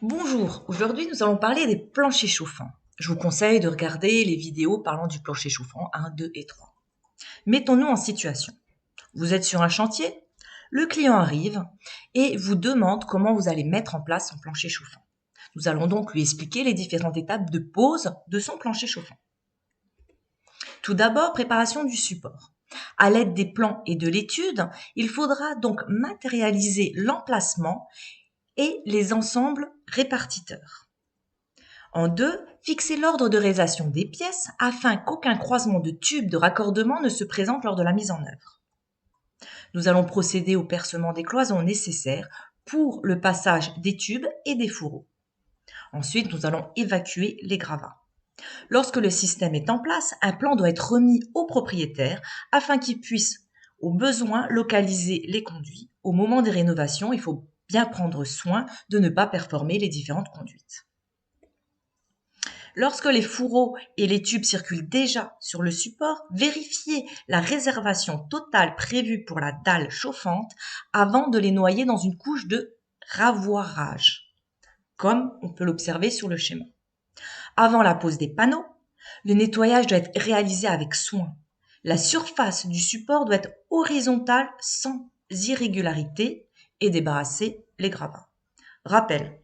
Bonjour, aujourd'hui nous allons parler des planchers chauffants. Je vous conseille de regarder les vidéos parlant du plancher chauffant 1, 2 et 3. Mettons-nous en situation. Vous êtes sur un chantier, le client arrive et vous demande comment vous allez mettre en place son plancher chauffant. Nous allons donc lui expliquer les différentes étapes de pose de son plancher chauffant. Tout d'abord, préparation du support. À l'aide des plans et de l'étude, il faudra donc matérialiser l'emplacement et les ensembles répartiteurs. En deux, fixer l'ordre de réalisation des pièces afin qu'aucun croisement de tubes de raccordement ne se présente lors de la mise en œuvre. Nous allons procéder au percement des cloisons nécessaires pour le passage des tubes et des fourreaux. Ensuite, nous allons évacuer les gravats. Lorsque le système est en place, un plan doit être remis au propriétaire afin qu'il puisse, au besoin, localiser les conduits. Au moment des rénovations, il faut bien prendre soin de ne pas performer les différentes conduites. Lorsque les fourreaux et les tubes circulent déjà sur le support, vérifiez la réservation totale prévue pour la dalle chauffante avant de les noyer dans une couche de ravoirage, comme on peut l'observer sur le schéma. Avant la pose des panneaux, le nettoyage doit être réalisé avec soin. La surface du support doit être horizontale sans irrégularité et débarrasser les gravats. Rappel,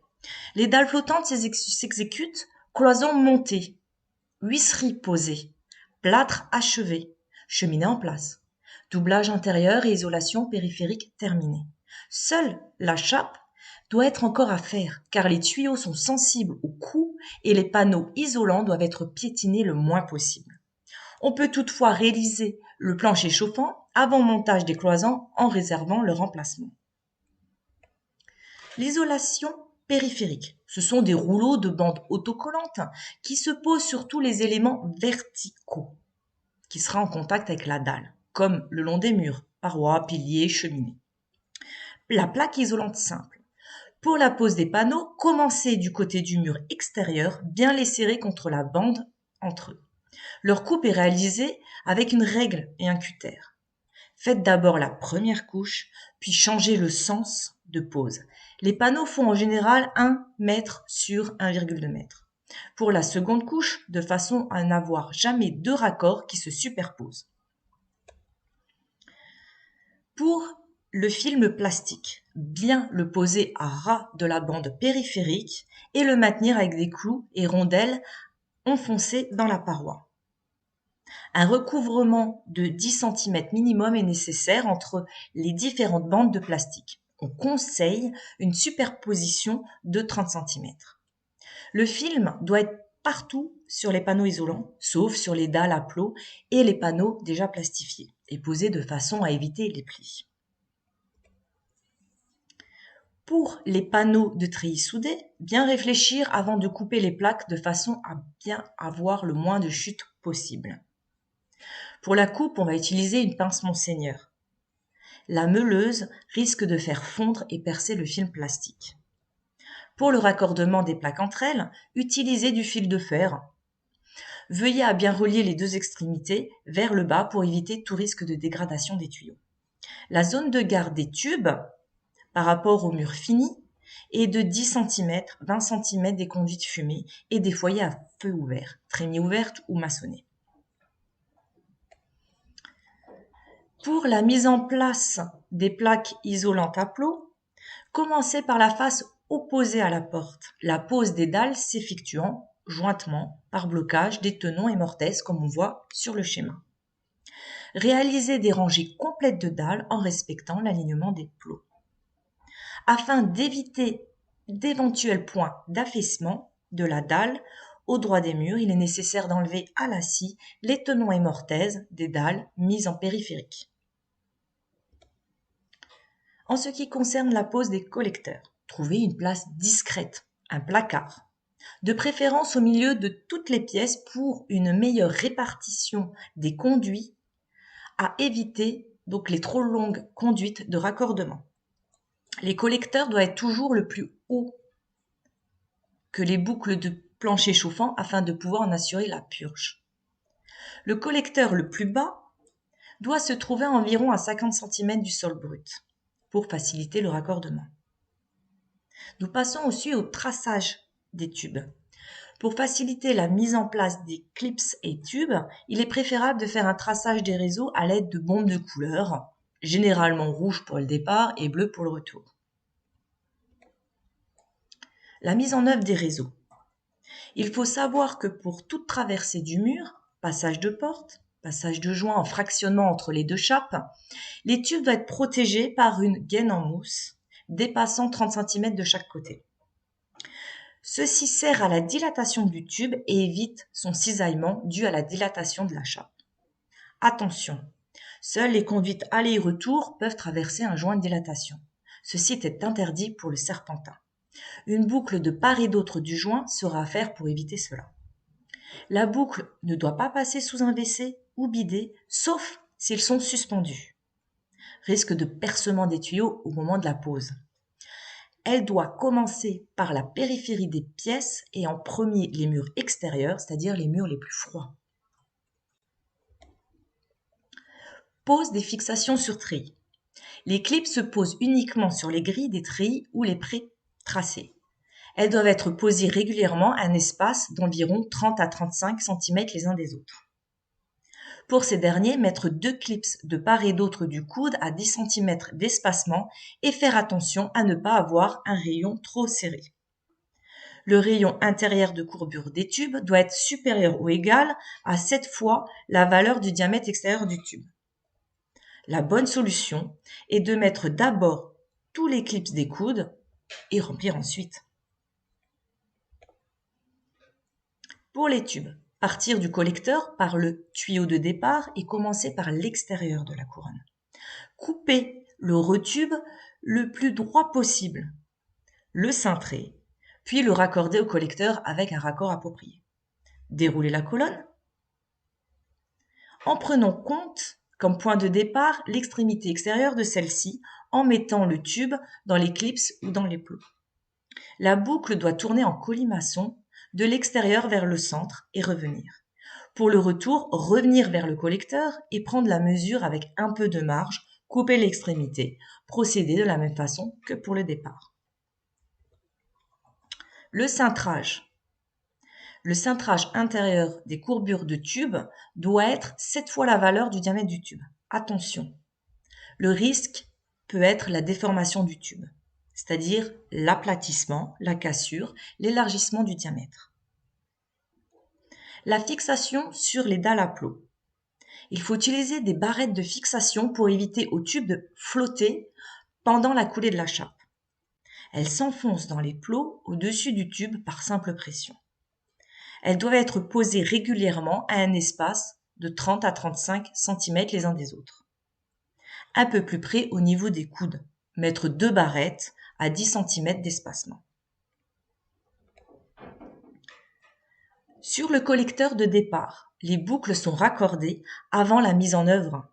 les dalles flottantes s'exécutent cloison montée, huisserie posée, plâtre achevé, cheminée en place, doublage intérieur et isolation périphérique terminée. Seule la chape doit être encore à faire car les tuyaux sont sensibles aux coups et les panneaux isolants doivent être piétinés le moins possible. On peut toutefois réaliser le plancher chauffant avant montage des cloisons en réservant leur emplacement. L'isolation périphérique, ce sont des rouleaux de bandes autocollantes qui se posent sur tous les éléments verticaux qui sera en contact avec la dalle, comme le long des murs, parois, piliers, cheminées. La plaque isolante simple. Pour la pose des panneaux, commencez du côté du mur extérieur, bien les serrer contre la bande entre eux. Leur coupe est réalisée avec une règle et un cutter. Faites d'abord la première couche, puis changez le sens de pose. Les panneaux font en général 1 mètre sur 1,2 mètre. Pour la seconde couche, de façon à n'avoir jamais deux raccords qui se superposent. Pour le film plastique, bien le poser à ras de la bande périphérique et le maintenir avec des clous et rondelles enfoncées dans la paroi. Un recouvrement de 10 cm minimum est nécessaire entre les différentes bandes de plastique. On conseille une superposition de 30 cm. Le film doit être partout sur les panneaux isolants, sauf sur les dalles à plot et les panneaux déjà plastifiés, et posé de façon à éviter les plis. Pour les panneaux de treillis soudés, bien réfléchir avant de couper les plaques de façon à bien avoir le moins de chute possible. Pour la coupe, on va utiliser une pince Monseigneur. La meuleuse risque de faire fondre et percer le film plastique. Pour le raccordement des plaques entre elles, utilisez du fil de fer. Veuillez à bien relier les deux extrémités vers le bas pour éviter tout risque de dégradation des tuyaux. La zone de garde des tubes, par rapport au mur fini, est de 10 cm, 20 cm des conduites fumées et des foyers à feu ouvert, trémies ouvertes ou maçonnées. Pour la mise en place des plaques isolantes à plomb, commencez par la face opposée à la porte, la pose des dalles s'effectuant jointement par blocage des tenons et mortaises comme on voit sur le schéma. Réalisez des rangées complètes de dalles en respectant l'alignement des plots. Afin d'éviter d'éventuels points d'affaissement de la dalle au droit des murs, il est nécessaire d'enlever à la scie les tenons et mortaises des dalles mises en périphérique. En ce qui concerne la pose des collecteurs, trouvez une place discrète, un placard, de préférence au milieu de toutes les pièces pour une meilleure répartition des conduits, à éviter donc les trop longues conduites de raccordement. Les collecteurs doivent être toujours le plus haut que les boucles de plancher chauffant afin de pouvoir en assurer la purge. Le collecteur le plus bas doit se trouver à environ à 50 cm du sol brut pour faciliter le raccordement. Nous passons aussi au traçage des tubes. Pour faciliter la mise en place des clips et tubes, il est préférable de faire un traçage des réseaux à l'aide de bombes de couleur, généralement rouge pour le départ et bleu pour le retour. La mise en œuvre des réseaux. Il faut savoir que pour toute traversée du mur, passage de porte, passage de joint en fractionnement entre les deux chapes, les tubes doivent être protégés par une gaine en mousse dépassant 30 cm de chaque côté. Ceci sert à la dilatation du tube et évite son cisaillement dû à la dilatation de la chape. Attention, seules les conduites aller-retour peuvent traverser un joint de dilatation. Ceci est interdit pour le serpentin. Une boucle de part et d'autre du joint sera à faire pour éviter cela. La boucle ne doit pas passer sous un WC ou bidet, sauf s'ils sont suspendus. Risque de percement des tuyaux au moment de la pose. Elle doit commencer par la périphérie des pièces et en premier les murs extérieurs, c'est-à-dire les murs les plus froids. Pose des fixations sur treillis. Les clips se posent uniquement sur les grilles des treillis ou les pré-tracés. Elles doivent être posées régulièrement à un espace d'environ 30 à 35 cm les uns des autres. Pour ces derniers, mettre 2 clips de part et d'autre du coude à 10 cm d'espacement et faire attention à ne pas avoir un rayon trop serré. Le rayon intérieur de courbure des tubes doit être supérieur ou égal à 7 fois la valeur du diamètre extérieur du tube. La bonne solution est de mettre d'abord tous les clips des coudes et remplir ensuite. Pour les tubes, partir du collecteur par le tuyau de départ et commencer par l'extérieur de la couronne. Couper le retube le plus droit possible, le cintrer, puis le raccorder au collecteur avec un raccord approprié. Dérouler la colonne en prenant compte comme point de départ l'extrémité extérieure de celle-ci en mettant le tube dans les clips ou dans les plots. La boucle doit tourner en colimaçon de l'extérieur vers le centre et revenir. Pour le retour, revenir vers le collecteur et prendre la mesure avec un peu de marge, couper l'extrémité. Procéder de la même façon que pour le départ. Le cintrage. Le cintrage intérieur des courbures de tube doit être 7 fois la valeur du diamètre du tube. Attention, le risque peut être la déformation du tube, c'est-à-dire l'aplatissement, la cassure, l'élargissement du diamètre. La fixation sur les dalles à plot. Il faut utiliser des barrettes de fixation pour éviter au tube de flotter pendant la coulée de la chape. Elles s'enfoncent dans les plots au-dessus du tube par simple pression. Elles doivent être posées régulièrement à un espace de 30 à 35 cm les uns des autres. Un peu plus près au niveau des coudes, mettre 2 barrettes à 10 cm d'espacement. Sur le collecteur de départ, les boucles sont raccordées avant la mise en œuvre.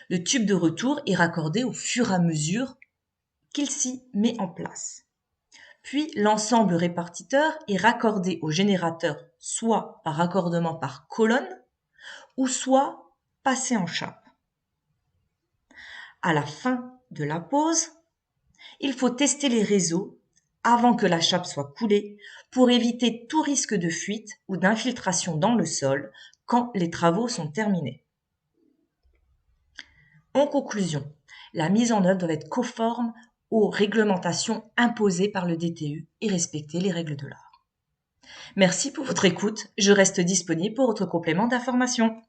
Le tube de retour est raccordé au fur et à mesure qu'il s'y met en place. Puis l'ensemble répartiteur est raccordé au générateur soit par raccordement par colonne ou soit passé en chape. À la fin de la pose, il faut tester les réseaux avant que la chape soit coulée pour éviter tout risque de fuite ou d'infiltration dans le sol quand les travaux sont terminés. En conclusion, la mise en œuvre doit être conforme aux réglementations imposées par le DTU et respecter les règles de l'art. Merci pour votre écoute, je reste disponible pour votre complément d'information.